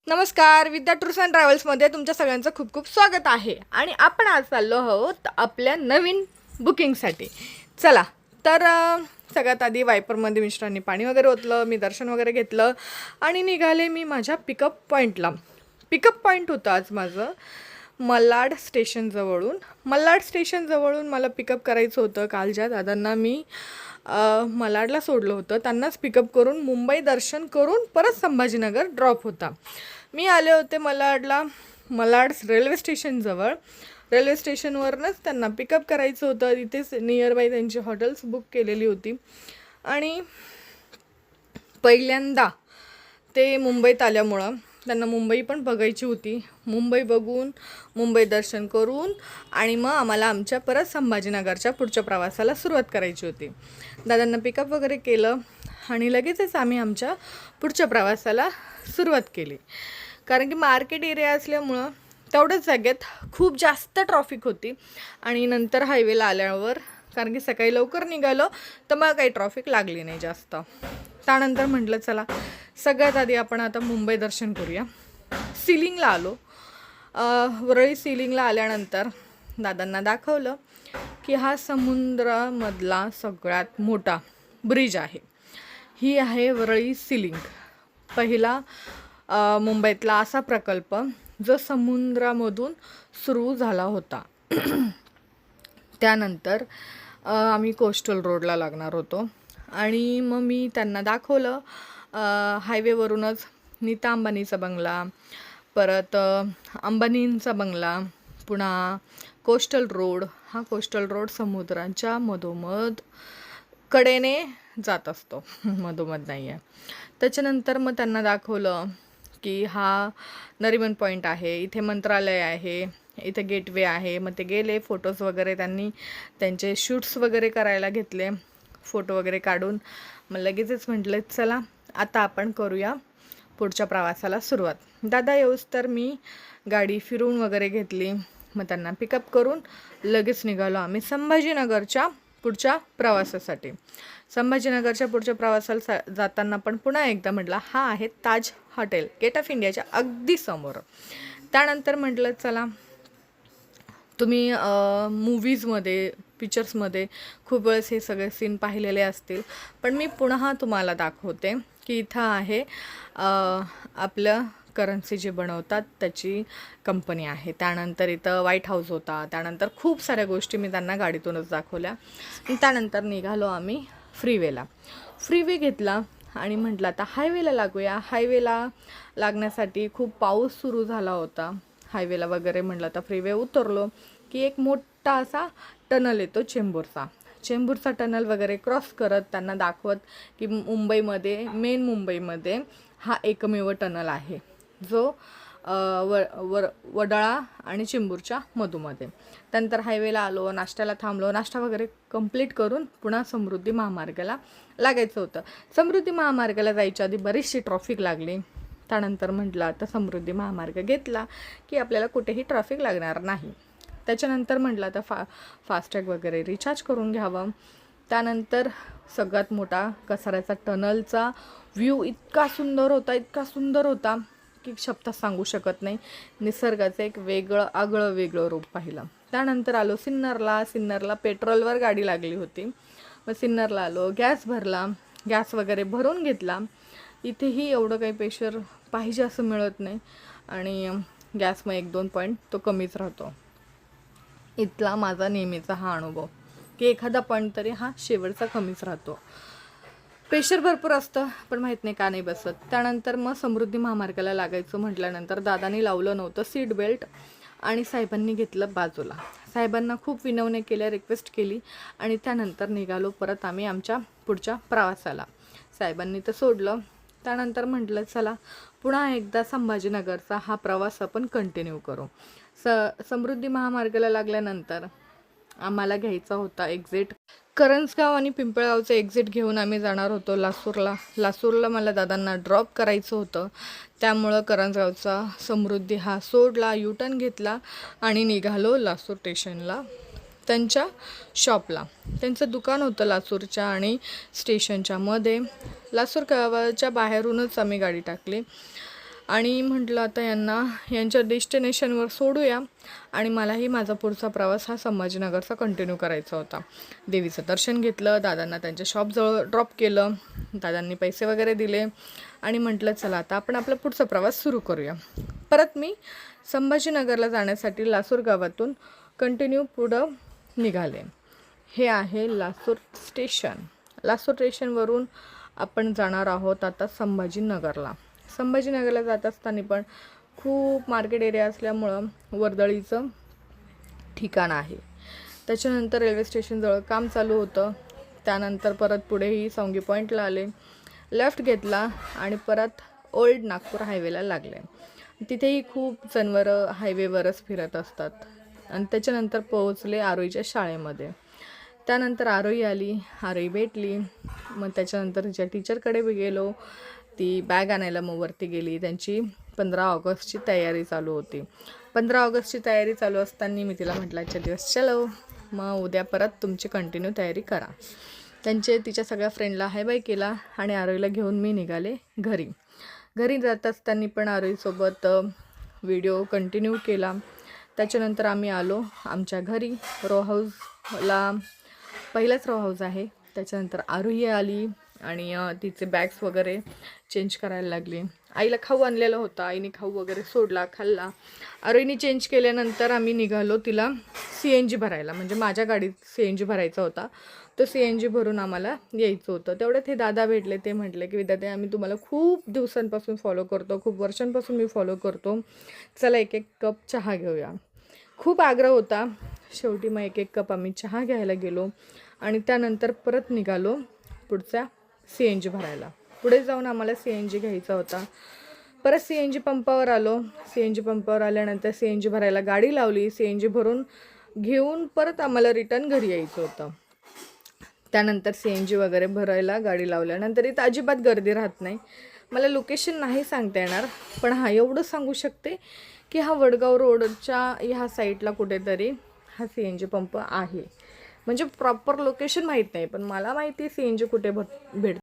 नमस्कार, विद्या tours and ट्रॅव्हल्समध्ये तुमच्या सगळ्यांचं खूप खूप स्वागत आहे. आणि आपण आज चाललो आहोत आपल्या नवीन बुकिंगसाठी. चला तर सगळ्यात आधी वायपरमध्ये मिस्टरांनी पाणी वगैरे ओतलं, मी दर्शन वगैरे घेतलं आणि निघाले मी माझ्या पिकअप पॉईंटला. पिकअप पॉईंट होतं आज माझं मलाड स्टेशनजवळून. मलाड स्टेशनजवळून मला पिकअप करायचं होतं. काल ज्या दादांना मी मलाडला सोडलं होतं त्यांनाच पिकअप करून मुंबई दर्शन करून परत संभाजीनगर ड्रॉप होता. मी आले होते मलाडला, मलाड रेल्वे स्टेशनजवळ. रेल्वे स्टेशनवरनंच त्यांना पिकअप करायचं होतं. इथेच नियर बाय त्यांची हॉटेल्स बुक केलेली होती. आणि पहिल्यांदा ते मुंबईत आल्यामुळं त्यांना मुंबई पण बघायची होती. मुंबई बघून, मुंबई दर्शन करून आणि मग आम्हाला आमच्या परत संभाजीनगरच्या पुढच्या प्रवासाला सुरुवात करायची होती. दादांना पिकअप वगैरे केलं आणि लगेचच आम्ही आमच्या पुढच्या प्रवासाला सुरुवात केली. कारण की मार्केट एरिया असल्यामुळं तेवढ्याच जागेत खूप जास्त ट्रॉफिक होती. आणि नंतर हायवेला आल्यावर कारण की सकाळी लवकर निघालो तर मग काही ट्रॉफिक लागली नाही जास्त. त्यानंतर म्हटलं चला सगळ्यात आधी आपण आता मुंबई दर्शन करूया. सिलिंगला आलो. वरळी सिलिंगला आल्यानंतर दादांना दाखवलं की हा समुद्रामधला सगळ्यात मोठा ब्रिज आहे. ही आहे वरळी सिलिंग. पहिला मुंबईतला असा प्रकल्प जो समुद्रामधून सुरू झाला होता. त्यानंतर आम्ही कोस्टल रोडला लागणार होतो आणि मग मी त्यांना दाखवलं हायवेवरूनच नीता अंबानीचा बंगला, परत अंबानींचा बंगला, पुन्हा कोस्टल रोड. हा कोस्टल रोड समुद्राच्या मधोमध कडेने जात असतो, मधोमध नाही आहे. त्याच्यानंतर मग त्यांना दाखवलं की हा नरिमन पॉईंट आहे, इथे मंत्रालय आहे, इथे गेटवे आहे. मग ते गेले, फोटोज वगैरे त्यांनी त्यांचे शूट्स वगैरे करायला घेतले, फोटो वगैरे काढून. मग लगेचच म्हटलं चला आता आपण करूया पुढच्या प्रवासाला सुरुवात. दादा येऊस तर मी गाडी फिरून वगैरे घेतली. मग त्यांना पिकअप करून लगेच निघालो आम्ही संभाजीनगरच्या पुढच्या प्रवासासाठी. संभाजीनगरच्या पुढच्या प्रवासाला जाताना पण पुन्हा एकदा म्हटलं हा आहे ताज हॉटेल, गेट ऑफ इंडियाच्या अगदी समोर. त्यानंतर म्हटलं चला तुम्ही मूव्हीजमध्ये, पिक्चर्समध्ये खूप वेळेस हे सगळे सीन पाहिलेले असतील, पण मी पुन्हा तुम्हाला दाखवते की इथं आहे आपलं करन्सी जे बनवतात त्याची कंपनी आहे. त्यानंतर इथं व्हाईट हाऊस होता. त्यानंतर खूप साऱ्या गोष्टी मी त्यांना गाडीतूनच दाखवल्या. त्यानंतर निघालो आम्ही फ्रीवेला. फ्रीवे घेतला आणि म्हटलं आता हायवेला लागूया. हायवेला लागण्यासाठी खूप पाऊस सुरू झाला होता. हायवेला वगैरे म्हटलं तर फ्रीवे उतरलो की एक मोठा असा टनल येतो चेंबूरचा टनल वगैरे क्रॉस करत त्यांना दाखवत की मुंबईमध्ये हा एकमेव टनल आहे जो वडाळा आणि चेंबूरच्या मधोमध्ये. त्यानंतर हायवेला आलो, नाश्त्याला थांबलो. नाश्ता वगैरे कंप्लीट करून पुन्हा समृद्धी महामार्गाला लागायचं होतं. समृद्धी महामार्गाला जायच्या आधी बरीचशी ट्रॉफिक लागली. त्यानंतर म्हटलं आता समृद्धी महामार्ग घेतला की आपल्याला कुठेही ट्रॅफिक लागणार नाही. त्याच्यानंतर म्हटलं आता फास्टॅग वगैरे रिचार्ज करून घ्यावं. त्यानंतर सगळ्यात मोठा कसाऱ्याचा टनलचा व्ह्यू इतका सुंदर होता की शब्दात सांगू शकत नाही. निसर्गाचं एक आगळं वेगळं रूप पाहिलं. त्यानंतर आलो सिन्नरला पेट्रोलवर गाडी लागली होती. मग सिन्नरला आलो, गॅस भरला, गॅस वगैरे भरून घेतला. इथेही एवढं काही प्रेशर पाहिजे असं मिळत नाही आणि गॅस मग 1-2 पॉईंट तो कमीच राहतो. इथला माझा नेहमीचा हा अनुभव की एखादा पॉईंट तरी हा शेवटचा कमीच राहतो. प्रेशर भरपूर असतं पण माहीत नाही का नाही बसत. त्यानंतर मग समृद्धी महामार्गाला लागायचं म्हटल्यानंतर दादानी लावलं नव्हतं सीट बेल्ट आणि साहेबांनी घेतलं बाजूला. साहेबांना खूप विनवण्या केल्या, रिक्वेस्ट केली आणि त्यानंतर निघालो परत आम्ही आमच्या पुढच्या प्रवासाला. साहेबांनी तर सोडलं. त्यानंतर म्हटलं चला पुन्हा एकदा संभाजीनगरचा हा प्रवास आपण कंटिन्यू करू. समृद्धी महामार्गाला लागल्यानंतर आम्हाला घ्यायचा होता एक्झिट करंजगाव आणि पिंपळगावचं एक्झिट घेऊन आम्ही जाणार होतो लासूरला मला दादांना ड्रॉप करायचं होतं. त्यामुळं करंजगावचा समृद्धी हा सोडला, युटर्न घेतला आणि निघालो लासूर स्टेशनला त्यांच्या शॉपला. त्यांचं दुकान होतं लासूरच्या आणि स्टेशनच्या मध्ये. लासूर गावाच्या बाहेरूनच आम्ही गाडी टाकली. आणि म्हटलं आता यांच्या डेस्टिनेशनवर सोडूया आणि मलाही माझा पुढचा प्रवास हा संभाजीनगरचा कंटिन्यू करायचा होता. देवीचं दर्शन घेतलं, दादांना त्यांच्या शॉपजवळ ड्रॉप केलं, दादांनी पैसे वगैरे दिले आणि म्हटलं चला आता आपण आपला पुढचा प्रवास सुरू करूया. परत मी संभाजीनगरला जाण्यासाठी लासूर गावातून कंटिन्यू पुढं निघाले. हे आहे लासूर स्टेशन. लासूर स्टेशनवरून आपण जाणार आहोत आता संभाजीनगरला. संभाजीनगरला जात असताना पण खूप मार्केट एरिया असल्यामुळं वर्दळीचं ठिकाण आहे. त्याच्यानंतर रेल्वे स्टेशनजवळ काम चालू होतं. त्यानंतर परत पुढेही सौंगी पॉईंटला आले, लेफ्ट घेतला आणि परत ओल्ड नागपूर हायवेला लागले. तिथेही खूप जनावरं हायवेवरच फिरत असतात. आणि त्याच्यानंतर पोहोचले आरोईच्या शाळेमध्ये. त्यानंतर आरोई आली, आरोई भेटली. मग त्याच्यानंतर तिच्या टीचरकडे गेलो, ती बॅग आणायला मग वरती गेली. त्यांची 15 ऑगस्टची तयारी चालू होती. 15 ऑगस्टची तयारी चालू असताना मी तिला म्हटलं आजच्या दिवस चलो, मग उद्या परत तुमची कंटिन्यू तयारी करा. तिच्या सगळ्या फ्रेंडला हाय बाय केला आणि आरोईला घेऊन मी निघाले घरी. घरी जात असताना पण आरोईसोबत व्हिडिओ कंटिन्यू केला. त्याच्यानंतर आम्ही आलो आमच्या घरी. रो हाऊसला पहिलाच रो हाऊस आहे. त्याच्यानंतर आरोही आली आणि तिचे बॅग्स वगैरे चेंज करायला लागली. आईला खाऊ आणलेला होता, आईने खाऊ वगैरे सोडला, खाल्ला. आरोहीने चेंज केल्यानंतर आम्ही निघालो तिला CNG भरायला. म्हणजे माझ्या गाडीत CNG भरायचा होता, तो CNG भरून आम्हाला यायचं होतं. तेवढ्यात हे दादा भेटले. ते म्हटले की विद्यार्थी आम्ही तुम्हाला खूप दिवसांपासून फॉलो करतो, खूप वर्षांपासून मी फॉलो करतो, चला एक कप चहा घेऊया. खूप आग्रह होता. शेवटी मग एक कप आम्ही चहा घ्यायला गेलो आणि त्यानंतर परत निघालो पुढच्या CNG भरायला. पुढे जाऊन आम्हाला CNG घ्यायचा होता. परत CNG पंपावर आलो. CNG पंपावर आल्यानंतर CNG भरायला गाडी लावली. CNG भरून घेऊन परत आम्हाला रिटर्न घरी यायचं होतं. त्यानंतर CNG वगैरे भरायला गाडी लावल्यानंतर इथं अजिबात गर्दी राहत नाही. मला लोकेशन नाही सांगता येणार, पण एवढं सांगू शकते की वडगाव रोडच्या ह्या साईडला कुठेतरी हा CNG पंप आहे. म्हणजे प्रॉपर लोकेशन माहीत नाही, पण मला माहिती CNG कुठे भेटते.